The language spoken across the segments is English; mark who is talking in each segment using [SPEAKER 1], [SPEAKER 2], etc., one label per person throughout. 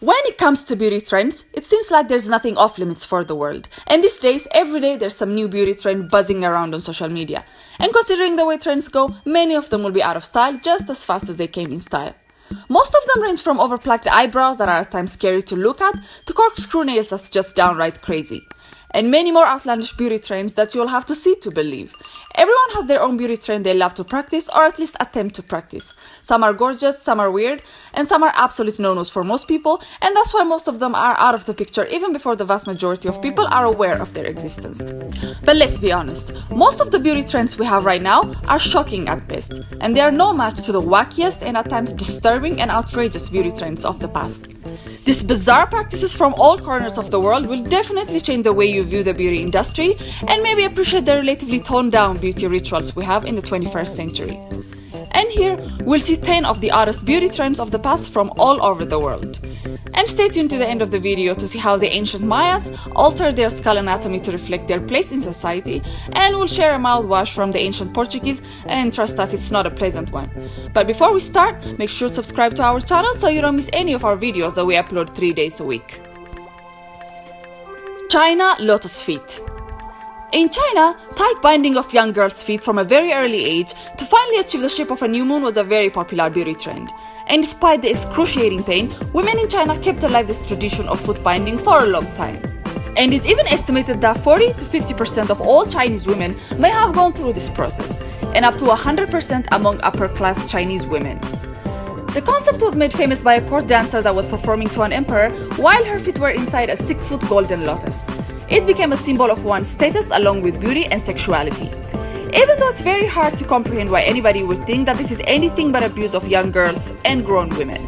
[SPEAKER 1] When it comes to beauty trends, it seems like there's nothing off limits for the world. And these days, every day there's some new beauty trend buzzing around on social media. And considering the way trends go, many of them will be out of style just as fast as they came in style. Most of them range from overplucked eyebrows that are at times scary to look at, to corkscrew nails that's just downright crazy. And many more outlandish beauty trends that you'll have to see to believe. Everyone has their own beauty trend they love to practice or at least attempt to practice. Some are gorgeous, some are weird, and some are absolute no-nos for most people, and that's why most of them are out of the picture even before the vast majority of people are aware of their existence. But let's be honest, most of the beauty trends we have right now are shocking at best, and they are no match to the wackiest and at times disturbing and outrageous beauty trends of the past. These bizarre practices from all corners of the world will definitely change the way you view the beauty industry and maybe appreciate the relatively toned down beauty rituals we have in the 21st century. And here, we'll see 10 of the oddest beauty trends of the past from all over the world. And stay tuned to the end of the video to see how the ancient Mayas altered their skull anatomy to reflect their place in society, and we'll share a mouthwash from the ancient Portuguese, and trust us, it's not a pleasant one. But before we start, make sure to subscribe to our channel so you don't miss any of our videos that we upload 3 days a week. China lotus feet. In China, tight binding of young girls' feet from a very early age to finally achieve the shape of a new moon was a very popular beauty trend. And despite the excruciating pain, women in China kept alive this tradition of foot binding for a long time. And it's even estimated that 40 to 50% of all Chinese women may have gone through this process, and up to 100% among upper-class Chinese women. The concept was made famous by a court dancer that was performing to an emperor while her feet were inside a 6-foot golden lotus. It became a symbol of one's status along with beauty and sexuality. Even though it's very hard to comprehend why anybody would think that this is anything but abuse of young girls and grown women.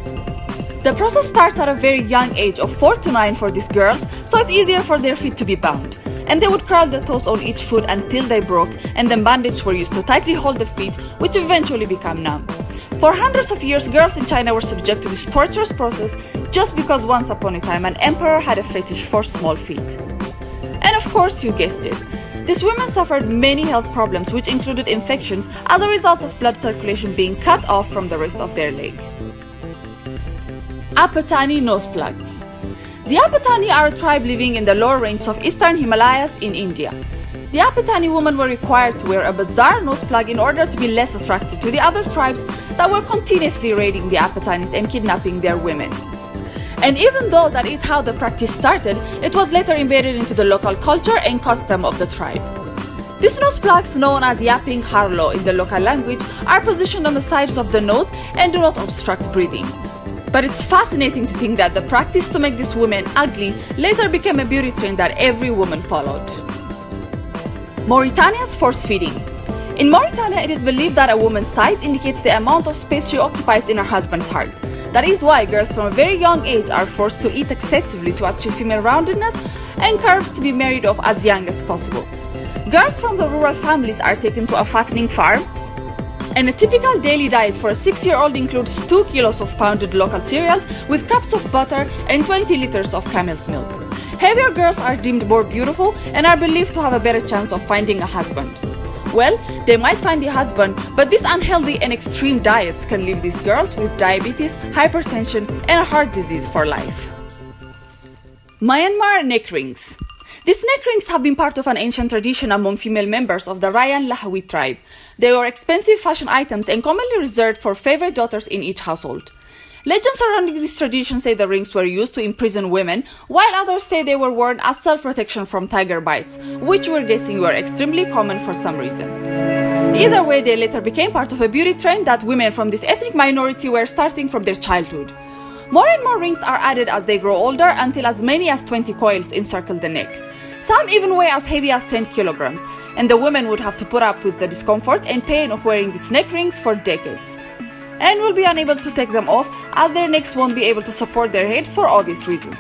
[SPEAKER 1] The process starts at a very young age of 4 to 9 for these girls, so it's easier for their feet to be bound. And they would curl the toes on each foot until they broke, and then bandages were used to tightly hold the feet, which eventually become numb. For hundreds of years, girls in China were subject to this torturous process just because once upon a time an emperor had a fetish for small feet. And of course, you guessed it. These women suffered many health problems which included infections as a result of blood circulation being cut off from the rest of their leg. Apatani nose plugs. The Apatani are a tribe living in the lower ranges of eastern Himalayas in India. The Apatani women were required to wear a bizarre nose plug in order to be less attractive to the other tribes that were continuously raiding the Apatanis and kidnapping their women. And even though that is how the practice started, it was later embedded into the local culture and custom of the tribe. These nose plugs, known as yapping harlo in the local language, are positioned on the sides of the nose and do not obstruct breathing. But it's fascinating to think that the practice to make these women ugly later became a beauty trend that every woman followed. Mauritania's force feeding. In Mauritania, it is believed that a woman's size indicates the amount of space she occupies in her husband's heart. That is why girls from a very young age are forced to eat excessively to achieve female roundedness and curves to be married off as young as possible. Girls from the rural families are taken to a fattening farm, and a typical daily diet for a 6-year-old includes 2 kilos of pounded local cereals with cups of butter and 20 liters of camel's milk. Heavier girls are deemed more beautiful and are believed to have a better chance of finding a husband. Well, they might find the husband, but these unhealthy and extreme diets can leave these girls with diabetes, hypertension, and heart disease for life. Myanmar neck rings. These neck rings have been part of an ancient tradition among female members of the Rayan Lahawi tribe. They were expensive fashion items and commonly reserved for favorite daughters in each household. Legends surrounding this tradition say the rings were used to imprison women, while others say they were worn as self-protection from tiger bites, which we're guessing were extremely common for some reason. Either way, they later became part of a beauty trend that women from this ethnic minority were starting from their childhood. More and more rings are added as they grow older until as many as 20 coils encircle the neck. Some even weigh as heavy as 10 kilograms, and the women would have to put up with the discomfort and pain of wearing these neck rings for decades, and will be unable to take them off as their necks won't be able to support their heads for obvious reasons.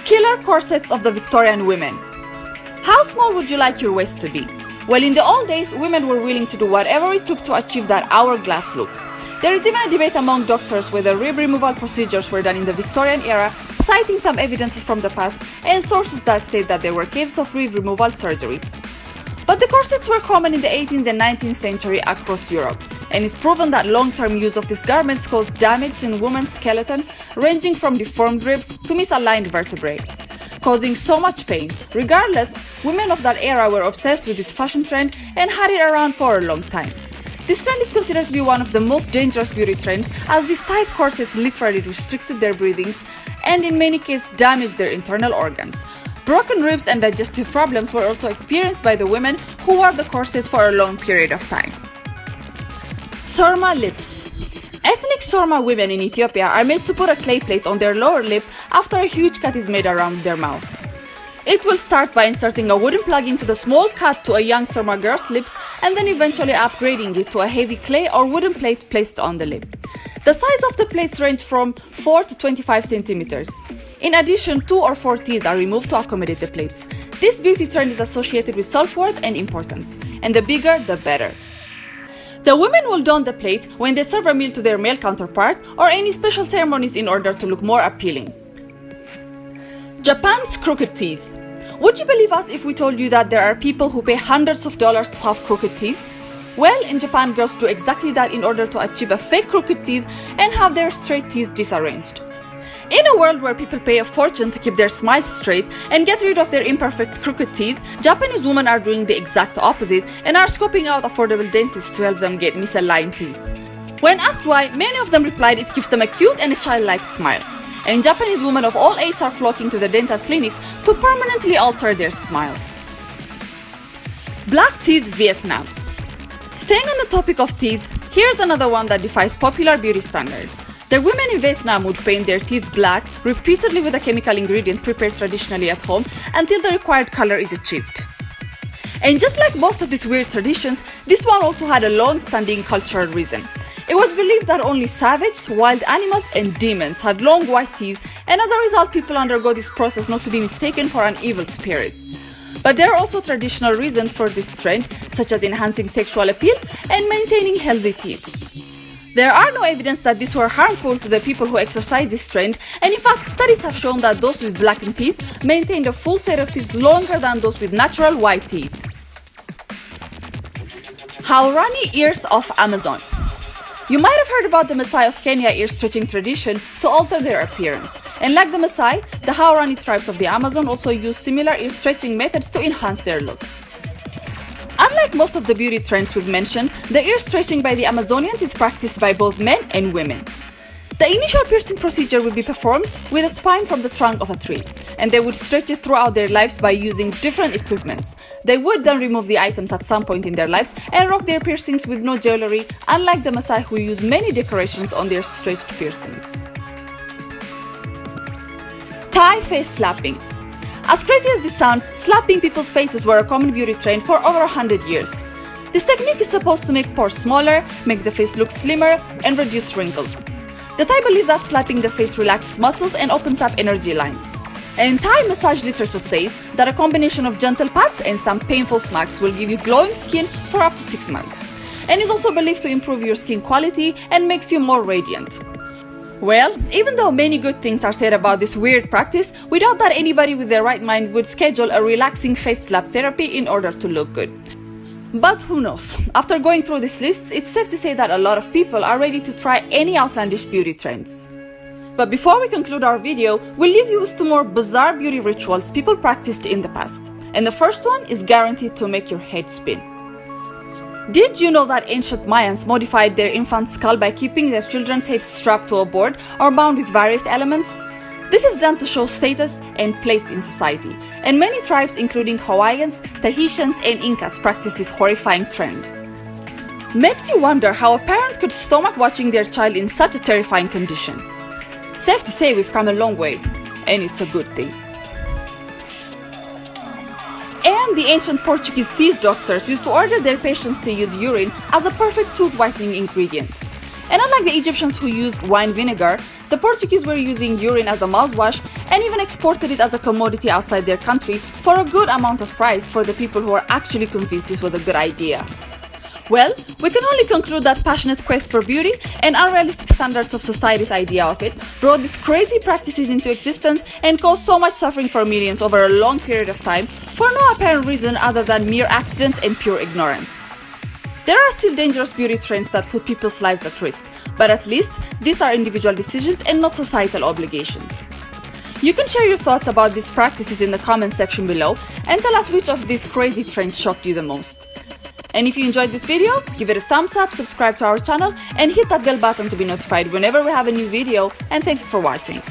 [SPEAKER 1] Killer corsets of the Victorian women. How small would you like your waist to be? Well, in the old days, women were willing to do whatever it took to achieve that hourglass look. There is even a debate among doctors whether rib removal procedures were done in the Victorian era, citing some evidences from the past and sources that state that there were cases of rib removal surgeries. But the corsets were common in the 18th and 19th century across Europe. and it's proven that long-term use of these garments cause damage in women's skeleton, ranging from deformed ribs to misaligned vertebrae, causing so much pain. Regardless, women of that era were obsessed with this fashion trend and had it around for a long time. This trend is considered to be one of the most dangerous beauty trends, as these tight corsets literally restricted their breathings and in many cases damaged their internal organs. Broken ribs and digestive problems were also experienced by the women who wore the corsets for a long period of time. Surma lips. Ethnic Surma women in Ethiopia are made to put a clay plate on their lower lip after a huge cut is made around their mouth. It will start by inserting a wooden plug into the small cut to a young Surma girl's lips and then eventually upgrading it to a heavy clay or wooden plate placed on the lip. The size of the plates range from 4 to 25 centimeters. In addition, 2 or 4 teeth are removed to accommodate the plates. This beauty trend is associated with self-worth and importance, and the bigger, the better. The women will don the plate when they serve a meal to their male counterpart or any special ceremonies in order to look more appealing. Japan's crooked teeth. Would you believe us if we told you that there are people who pay hundreds of dollars to have crooked teeth? Well, in Japan, girls do exactly that in order to achieve a fake crooked teeth and have their straight teeth disarranged. In a world where people pay a fortune to keep their smiles straight and get rid of their imperfect crooked teeth, Japanese women are doing the exact opposite and are scoping out affordable dentists to help them get misaligned teeth. When asked why, many of them replied it gives them a cute and a childlike smile. And Japanese women of all ages are flocking to the dental clinics to permanently alter their smiles. Black teeth Vietnam. Staying on the topic of teeth, here's another one that defies popular beauty standards. The women in Vietnam would paint their teeth black repeatedly with a chemical ingredient prepared traditionally at home until the required color is achieved. And just like most of these weird traditions, this one also had a long-standing cultural reason. It was believed that only savage, wild animals, and demons had long white teeth, and as a result, people undergo this process not to be mistaken for an evil spirit. But there are also traditional reasons for this trend, such as enhancing sexual appeal and maintaining healthy teeth. There are no evidence that these were harmful to the people who exercise this trend, and in fact, studies have shown that those with blackened teeth maintained a full set of teeth longer than those with natural white teeth. Haurani ears of Amazon. You might have heard about the Maasai of Kenya ear stretching tradition to alter their appearance. And like the Maasai, the Haurani tribes of the Amazon also use similar ear stretching methods to enhance their looks. Unlike most of the beauty trends we've mentioned, the ear stretching by the Amazonians is practiced by both men and women. The initial piercing procedure would be performed with a spine from the trunk of a tree, and they would stretch it throughout their lives by using different equipments. They would then remove the items at some point in their lives and rock their piercings with no jewelry, unlike the Maasai who use many decorations on their stretched piercings. Thai face slapping. As crazy as this sounds, slapping people's faces were a common beauty trend for over 100 years. This technique is supposed to make pores smaller, make the face look slimmer, and reduce wrinkles. The Thai believe that slapping the face relaxes muscles and opens up energy lines. And Thai massage literature says that a combination of gentle pats and some painful smacks will give you glowing skin for up to 6 months. And is also believed to improve your skin quality and makes you more radiant. Well, even though many good things are said about this weird practice, we doubt that anybody with their right mind would schedule a relaxing face slap therapy in order to look good. But who knows? After going through these lists, it's safe to say that a lot of people are ready to try any outlandish beauty trends. But before we conclude our video, we'll leave you with 2 more bizarre beauty rituals people practiced in the past. And the first one is guaranteed to make your head spin. Did you know that ancient Mayans modified their infant's skull by keeping their children's heads strapped to a board or bound with various elements? This is done to show status and place in society, and many tribes including Hawaiians, Tahitians, and Incas practice this horrifying trend. Makes you wonder how a parent could stomach watching their child in such a terrifying condition. Safe to say we've come a long way, and it's a good thing. And the ancient Portuguese teeth doctors used to order their patients to use urine as a perfect tooth whitening ingredient. And unlike the Egyptians who used wine vinegar, the Portuguese were using urine as a mouthwash and even exported it as a commodity outside their country for a good amount of price for the people who are actually convinced this was a good idea. Well, we can only conclude that passionate quest for beauty and unrealistic standards of society's idea of it brought these crazy practices into existence and caused so much suffering for millions over a long period of time for no apparent reason other than mere accidents and pure ignorance. There are still dangerous beauty trends that put people's lives at risk, but at least these are individual decisions and not societal obligations. You can share your thoughts about these practices in the comment section below and tell us which of these crazy trends shocked you the most. And if you enjoyed this video, give it a thumbs up, subscribe to our channel, and hit that bell button to be notified whenever we have a new video, and thanks for watching.